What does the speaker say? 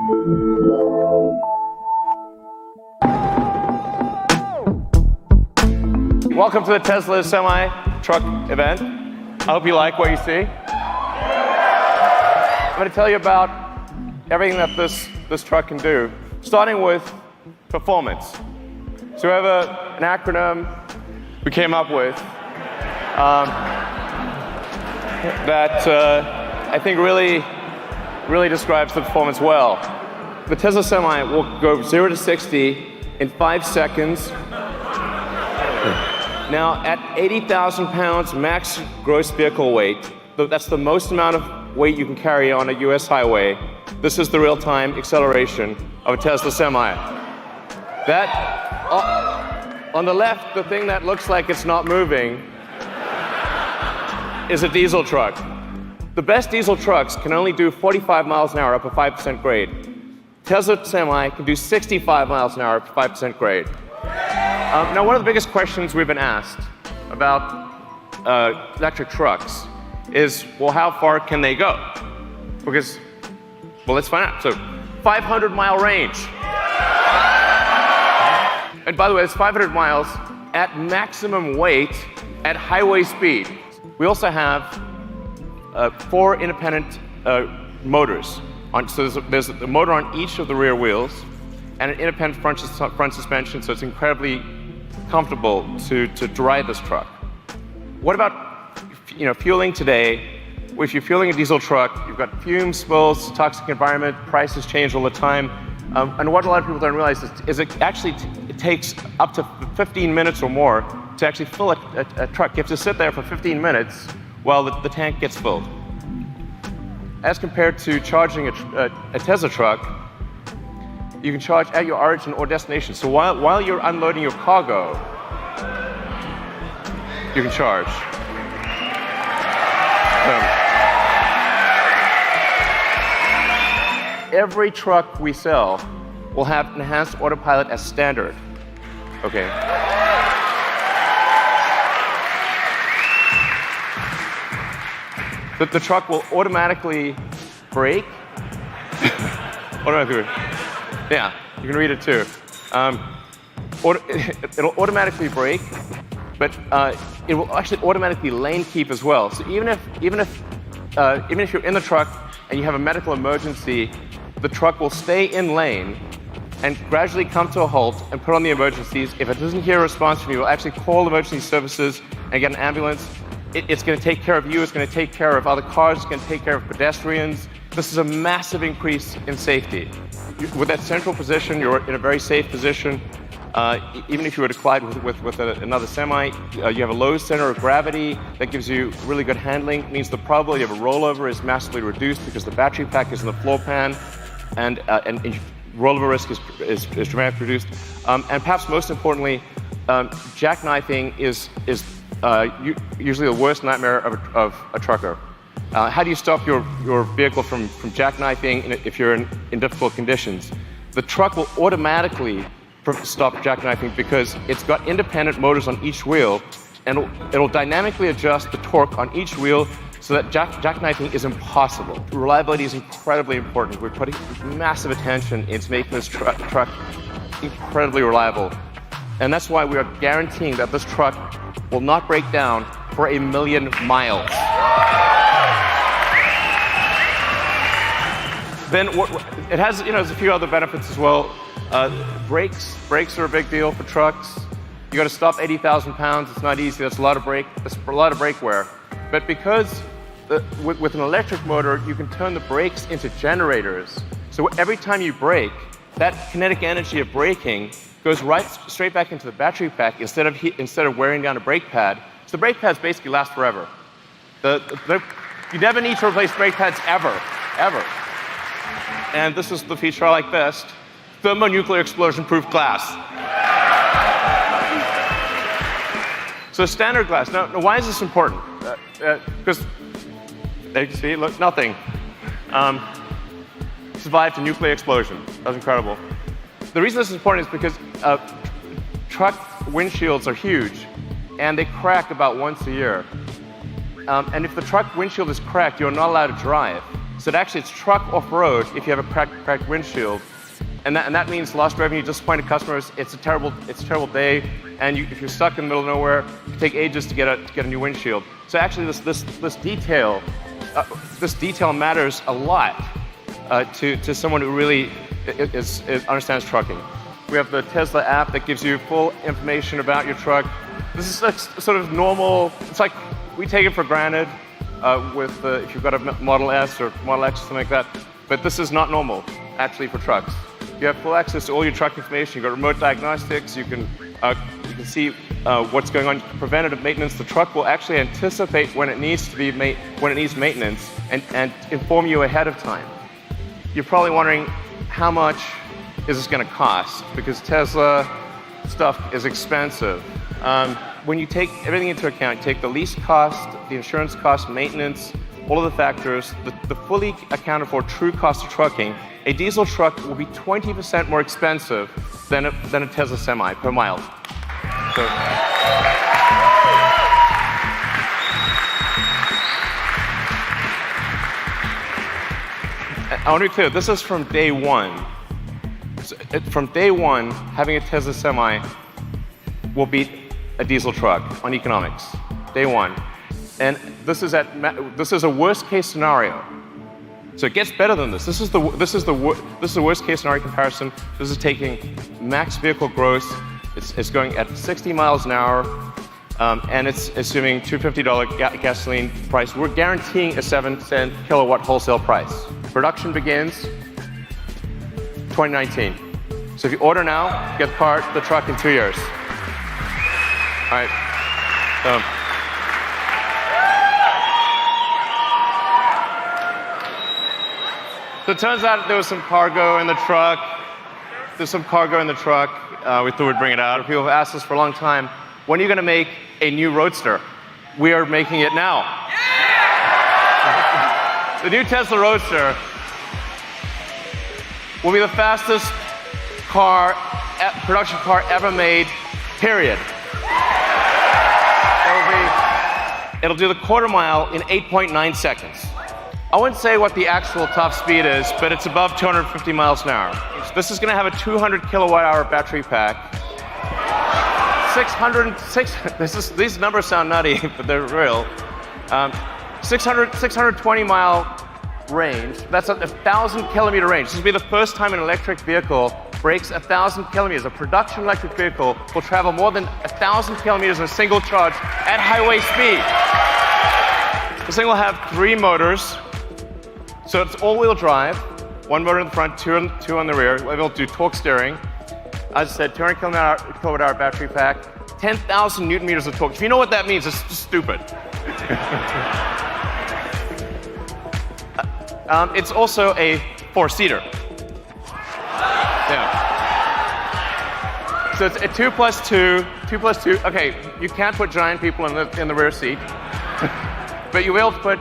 Welcome to the Tesla semi-truck event. I hope you like what you see. I'm going to tell you about everything that this truck can do, starting with performance. So we have an acronym we came up with that I think really describes the performance well. The Tesla Semi will go 0 to 60 in 5 seconds. Now, at 80,000 pounds max gross vehicle weight, that's the most amount of weight you can carry on a US highway. This is the real-time acceleration of a Tesla Semi. That, on the left, the thing that looks like it's not moving is a diesel truck. The best diesel trucks can only do 45 miles an hour up a 5% grade. Tesla Semi can do 65 miles an hour up a 5% grade. Now, one of the biggest questions we've been asked about electric trucks is, well, how far can they go? Because, well, let's find out. So, 500-mile range. And by the way, it's 500 miles at maximum weight at highway speed. We also have 4 independent motors. So there's a motor on each of the rear wheels and an independent front suspension, so it's incredibly comfortable to drive this truck. What about fueling today? If you're fueling a diesel truck, you've got fumes, spills, toxic environment, prices change all the time. And what a lot of people don't realize is it takes up to 15 minutes or more to actually fill a truck. You have to sit there for 15 minutes while the tank gets filled. As compared to charging a Tesla truck, you can charge at your origin or destination. So while you're unloading your cargo, you can charge. Every truck we sell will have enhanced autopilot as standard. Okay. The truck will automatically brake. Yeah, you can read it too. It'll automatically brake, but it will actually automatically lane keep as well. So even if you're in the truck and you have a medical emergency, the truck will stay in lane and gradually come to a halt and put on the emergencies. If it doesn't hear a response from you, it will actually call emergency services and get an ambulance. It's going to take care of you. It's going to take care of other cars. It's going to take care of pedestrians. This is a massive increase in safety. With that central position, you're in a very safe position. Even if you were to collide with another semi, you have a low center of gravity that gives you really good handling. It means the probability of a rollover is massively reduced because the battery pack is in the floor pan, and rollover risk is dramatically reduced. And perhaps most importantly, jackknifing is usually the worst nightmare of a trucker. How do you stop your vehicle from jackknifing if you're in difficult conditions? The truck will automatically stop jackknifing because it's got independent motors on each wheel, and it'll dynamically adjust the torque on each wheel so that jackknifing is impossible. Reliability is incredibly important. We're putting massive attention into making this truck incredibly reliable. And that's why we are guaranteeing that this truck will not break down for 1 million miles. Then it has, there's a few other benefits as well. Brakes are a big deal for trucks. You got to stop 80,000 pounds. It's not easy. That's a lot of brake wear. But because with an electric motor, you can turn the brakes into generators. So every time you brake, that kinetic energy of braking goes straight back into the battery pack instead of wearing down a brake pad. So the brake pads basically last forever. You never need to replace brake pads ever. And this is the feature I like best: thermonuclear explosion-proof glass. So standard glass. Now, why is this important? Because there you can see, look, nothing. Survived a nuclear explosion. That was incredible. The reason this is important is because truck windshields are huge, and they crack about once a year. And if the truck windshield is cracked, you're not allowed to drive. So actually, it's truck off-road if you have a cracked windshield. And that means lost revenue, disappointed customers. It's a terrible day. And if you're stuck in the middle of nowhere, it can take ages to get a new windshield. So actually, this detail matters a lot to someone who really understands trucking. We have the Tesla app that gives you full information about your truck. This is sort of normal. It's like we take it for granted if you've got a Model S or Model X or something like that. But this is not normal, actually, for trucks. You have full access to all your truck information. You've got remote diagnostics. You can see what's going on. Preventative maintenance. The truck will actually anticipate when it needs maintenance and inform you ahead of time. You're probably wondering how much is this going to cost, because Tesla stuff is expensive. When you take everything into account, you take the lease cost, the insurance cost, maintenance, all of the factors, the fully accounted for true cost of trucking, a diesel truck will be 20% more expensive than a Tesla Semi per mile. So, I want to be clear, this is from day one. So from day one, having a Tesla Semi will beat a diesel truck on economics. Day one. And this is a worst case scenario. So it gets better than this. This is the worst case scenario comparison. This is taking max vehicle gross. It's going at 60 miles an hour, and it's assuming $250 gasoline price. We're guaranteeing a 7-cent kilowatt wholesale price. Production begins 2019. So if you order now, get the truck in 2 years. All right. So it turns out there was some cargo in the truck. There's some cargo in the truck. We thought we'd bring it out. People have asked us for a long time, when are you going to make a new Roadster? We are making it now. Yeah! The new Tesla Roadster will be the fastest production car ever made, period. It'll do the quarter mile in 8.9 seconds. I wouldn't say what the actual top speed is, but it's above 250 miles an hour. This is going to have a 200 kilowatt hour battery pack. These numbers sound nutty, but they're real. 620 mile range. That's a 1,000 kilometer range. This will be the first time an electric vehicle breaks 1,000 kilometers. A production electric vehicle will travel more than 1,000 kilometers in a single charge at highway speed. This thing will have 3 motors. So it's all-wheel drive, 1 motor in the front, 2 on the rear. We'll be able to do torque steering. As I said, 200 kilowatt hour battery pack, 10,000 newton meters of torque. If you know what that means, it's just stupid. It's also a 4-seater. Yeah. So it's a 2 plus 2. Okay, you can't put giant people in the rear seat, but you'll be able to put